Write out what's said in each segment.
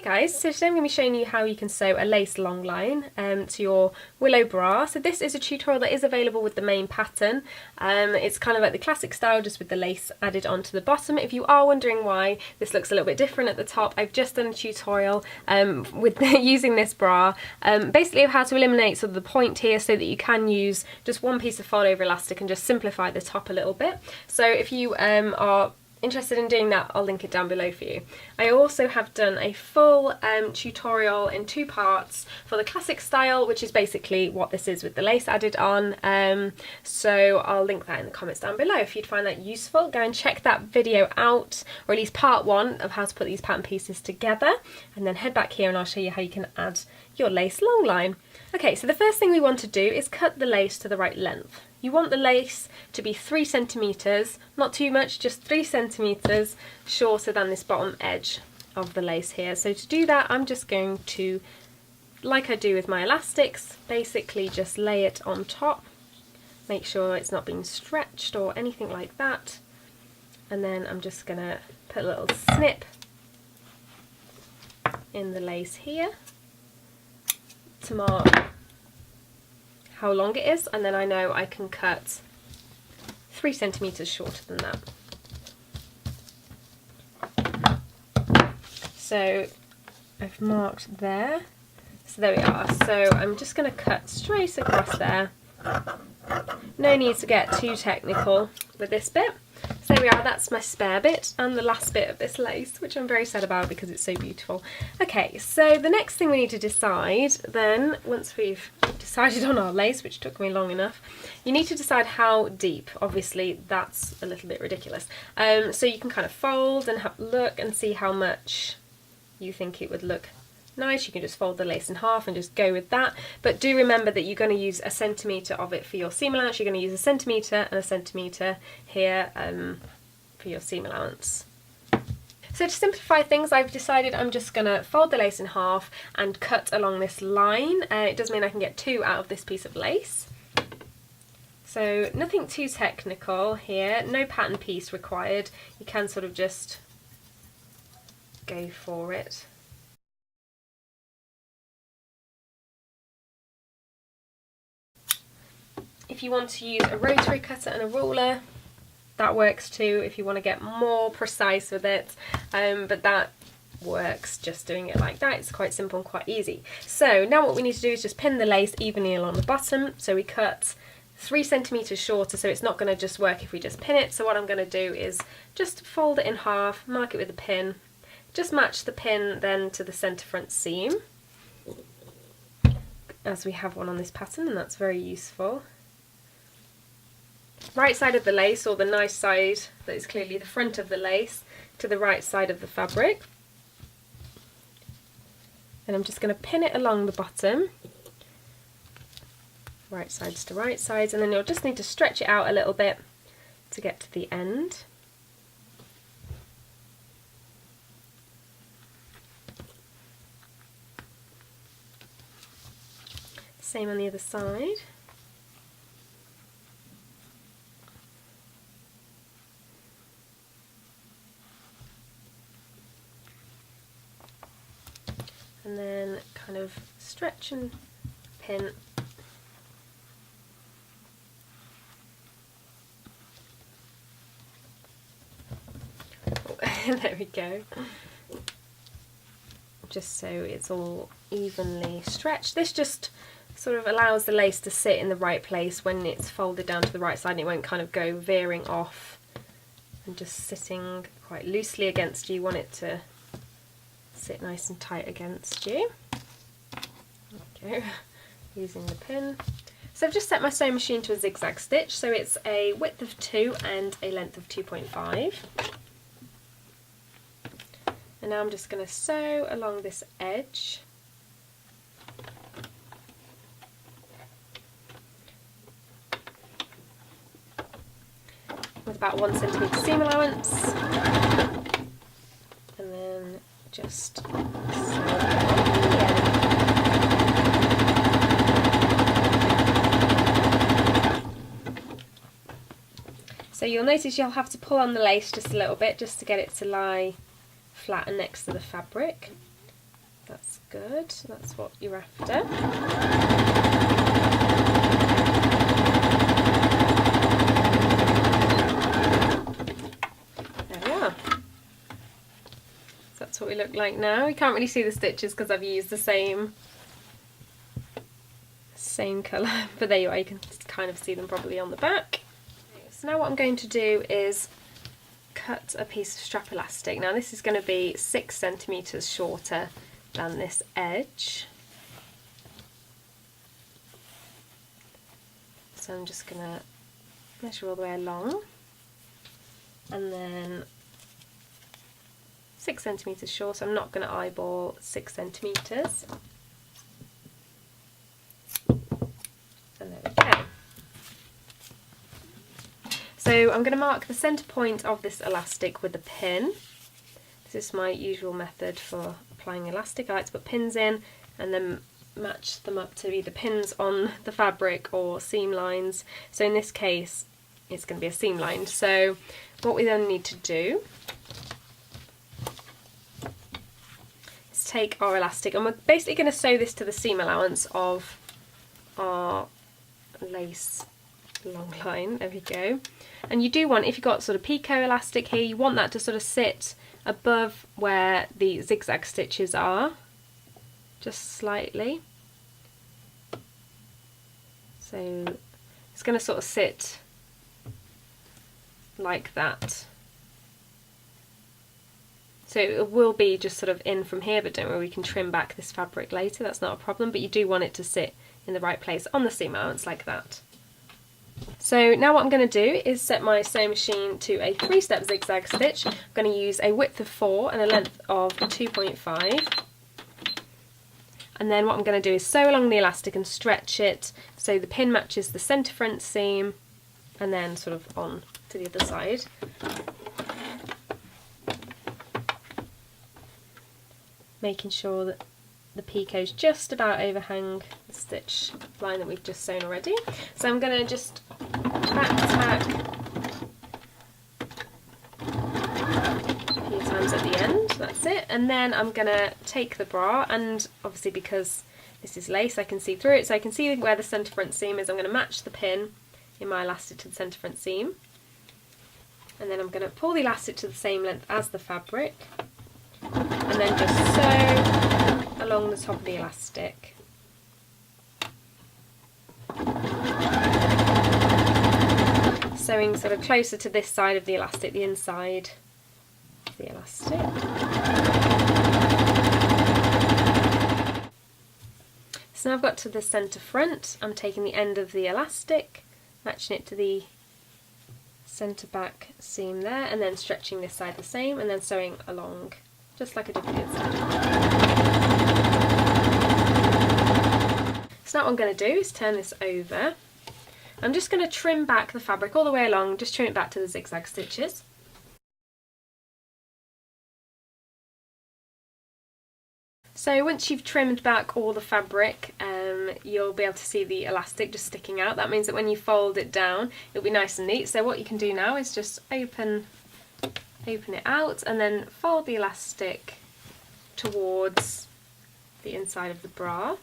Guys, so today I'm going to be showing you how you can sew a lace long line to your Willow bra. So this is a tutorial that is available with the main pattern. It's kind of like the classic style, just with the lace added onto the bottom. If you are wondering why this looks a little bit different at the top, I've just done a tutorial with using this bra, basically of how to eliminate sort of the point here so that you can use just one piece of fold over elastic and just simplify the top a little bit. So if you are interested in doing that, I'll link it down below for you. I also have done a full tutorial in 2 parts for the classic style, which is basically what this is with the lace added on. So I'll link that in the comments down below if you'd find that useful. Go and check that video out, or at least part 1 of how to put these pattern pieces together, and then head back here and I'll show you how you can add your lace long line. Okay, so the first thing we want to do is cut the lace to the right length. You want the lace to be 3 centimetres, not too much, just 3 centimetres shorter than this bottom edge of the lace here. So to do that, I'm just going to, like I do with my elastics, basically just lay it on top. Make sure it's not being stretched or anything like that. And then I'm just going to put a little snip in the lace here to mark how long it is, and then I know I can cut 3 centimetres shorter than that. So I've marked there, so there we are. So I'm just going to cut straight across there. No need to get too technical with this bit. So there we are, that's my spare bit and the last bit of this lace, which I'm very sad about because it's so beautiful. Okay, so the next thing we need to decide then, once we've decided on our lace, which took me long enough, you need to decide how deep. Obviously that's a little bit ridiculous. So you can kind of fold and have a look and see how much you think it would look nice. You can just fold the lace in half and just go with that, but do remember that you're going to use 1 centimetre of it for your seam allowance. You're going to use 1 centimetre and 1 centimetre here for your seam allowance. So to simplify things, I've decided I'm just going to fold the lace in half and cut along this line. It does mean I can get 2 out of this piece of lace. So nothing too technical here, no pattern piece required. You can sort of just go for it. If you want to use a rotary cutter and a ruler, that works too if you want to get more precise with it, but that works just doing it like that. It's quite simple and quite easy. So now what we need to do is just pin the lace evenly along the bottom. So we cut 3 centimetres shorter, so it's not going to just work if we just pin it. So what I'm going to do is just fold it in half, mark it with a pin, just match the pin then to the centre front seam, as we have one on this pattern, and that's very useful. Right side of the lace, or the nice side that is clearly the front of the lace, to the right side of the fabric. And I'm just going to pin it along the bottom, right sides to right sides, and then you'll just need to stretch it out a little bit to get to the end. Same on the other side. And then kind of stretch and pin. Oh, there we go. Just so it's all evenly stretched. This just sort of allows the lace to sit in the right place when it's folded down to the right side, and it won't kind of go veering off and just sitting quite loosely against you. You want it to sit nice and tight against you. There we go, using the pin. So I've just set my sewing machine to a zigzag stitch, so it's a width of 2 and a length of 2.5. And now I'm just going to sew along this edge. With about 1 centimetre seam allowance. And then just sew So you'll notice you'll have to pull on the lace just a little bit just to get it to lie flat and next to the fabric. good. That's what you're after. There we are. So that's what we look like now. You can't really see the stitches because I've used the same colour, but there you are, you can kind of see them probably on the back. So now what I'm going to do is cut a piece of strap elastic. Now this is going to be 6 centimetres shorter than this edge. So I'm just going to measure all the way along, and then 6 centimetres short, so I'm not going to eyeball 6 centimetres. And there we go. So I'm going to mark the centre point of this elastic with a pin. This is my usual method for applying elastic. I like to put pins in and then match them up to either pins on the fabric or seam lines. So in this case it's going to be a seam line. So what we then need to do is take our elastic, and we're basically going to sew this to the seam allowance of our lace long line. There we go. And you do want, if you've got sort of picot elastic here, you want that to sort of sit above where the zigzag stitches are, just slightly. So it's going to sort of sit like that. So it will be just sort of in from here, but don't worry, we can trim back this fabric later, that's not a problem, but you do want it to sit in the right place on the seam allowance like that. So now what I'm going to do is set my sewing machine to a 3-step zigzag stitch. I'm going to use a width of 4 and a length of 2.5. And then what I'm going to do is sew along the elastic and stretch it so the pin matches the centre front seam, and then sort of on to the other side. Making sure that the picots just about overhang the stitch line that we've just sewn already. So I'm going to just back tack a few times at the end, that's it, and then I'm going to take the bra, and obviously because this is lace I can see through it, so I can see where the centre front seam is. I'm going to match the pin in my elastic to the centre front seam, and then I'm going to pull the elastic to the same length as the fabric, and then just sew along the top of the elastic. Sewing sort of closer to this side of the elastic, the inside of the elastic. So now I've got to the centre front, I'm taking the end of the elastic, matching it to the centre back seam there, and then stretching this side the same, and then sewing along just like I did with the inside. So now what I'm going to do is turn this over. I'm just going to trim back the fabric all the way along, just trim it back to the zigzag stitches. So once you've trimmed back all the fabric, you'll be able to see the elastic just sticking out. That means that when you fold it down, it'll be nice and neat. So what you can do now is just open it out and then fold the elastic towards the inside of the bra.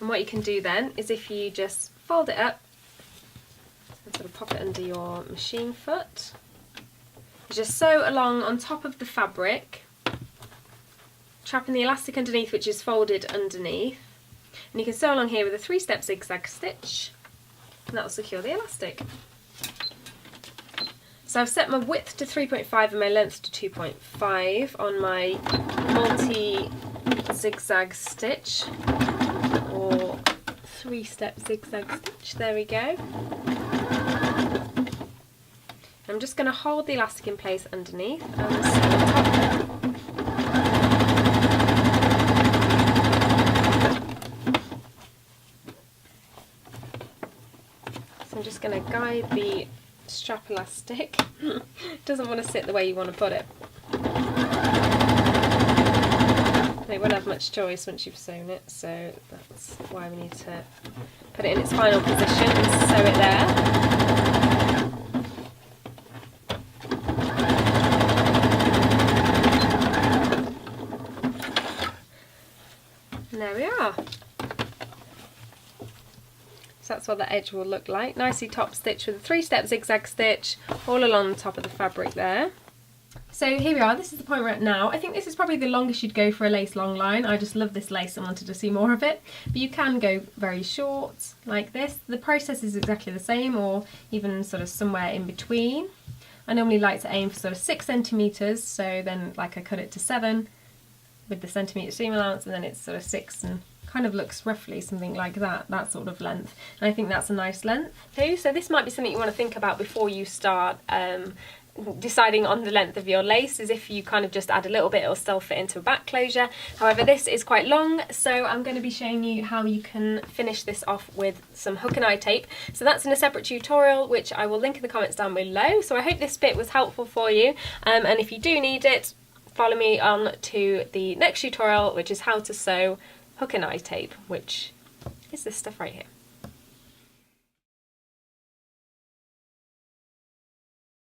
And what you can do then is, if you just fold it up and sort of pop it under your machine foot, you just sew along on top of the fabric, trapping the elastic underneath, which is folded underneath, and you can sew along here with a 3-step zigzag stitch, and that will secure the elastic. So I've set my width to 3.5 and my length to 2.5 on my multi-zigzag stitch, or 3-step zigzag stitch, there we go. I'm just going to hold the elastic in place underneath and sew on top. So I'm just going to guide the strap elastic. It doesn't want to sit the way you want to put it. You won't have much choice once you've sewn it, so that's why we need to put it in its final position and sew it there. So that's what the edge will look like. Nicely top stitched with a 3-step zigzag stitch all along the top of the fabric there. So here we are, this is the point we're at now. I think this is probably the longest you'd go for a lace long line. I just love this lace and wanted to see more of it. But you can go very short, like this. The process is exactly the same, or even sort of somewhere in between. I normally like to aim for sort of 6 centimetres, so then like I cut it to 7 with the centimetre seam allowance, and then it's sort of 6, and kind of looks roughly something like that sort of length. And I think that's a nice length too. So this might be something you want to think about before you start deciding on the length of your lace, is if you kind of just add a little bit, it'll still fit into a back closure. However, this is quite long, so I'm going to be showing you how you can finish this off with some hook and eye tape. So that's in a separate tutorial, which I will link in the comments down below. So I hope this bit was helpful for you, and if you do need it, follow me on to the next tutorial, which is how to sew hook and eye tape, which is this stuff right here.